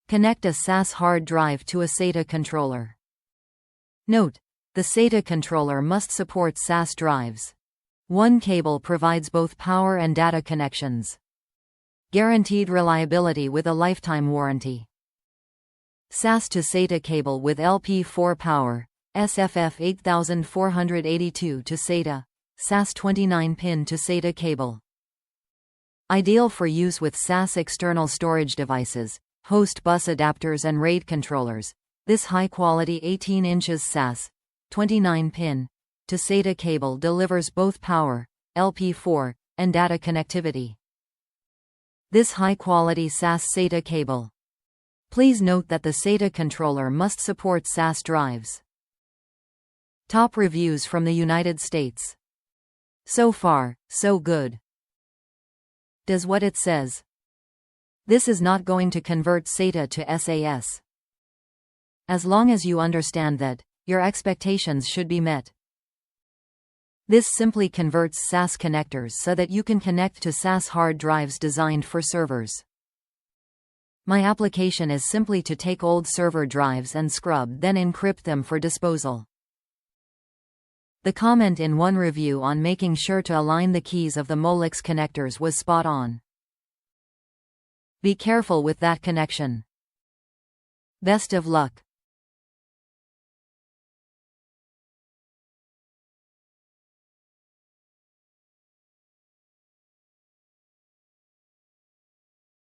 Connect a SAS hard drive to a SATA controller. Note: the SATA controller must support SAS drives. One cable provides both power and data connections. Guaranteed reliability with a lifetime warranty. SAS to SATA cable with LP4 Power, SFF 8482 to SATA, SAS 29-pin to SATA cable. Ideal for use with SAS external storage devices, host bus adapters and RAID controllers. This high-quality 18in SAS, 29-pin, to SATA cable delivers both power, LP4, and data connectivity. This high-quality SAS-SATA cable. Please note that the SATA controller must support SAS drives. Top reviews from the United States. So far, so good. Does what it says. This is not going to convert SATA to SAS. As long as you understand that, your expectations should be met. This simply converts SAS connectors so that you can connect to SAS hard drives designed for servers. My application is simply to take old server drives and scrub, then encrypt them for disposal. The comment in one review on making sure to align the keys of the Molex connectors was spot on. Be careful with that connection. Best of luck.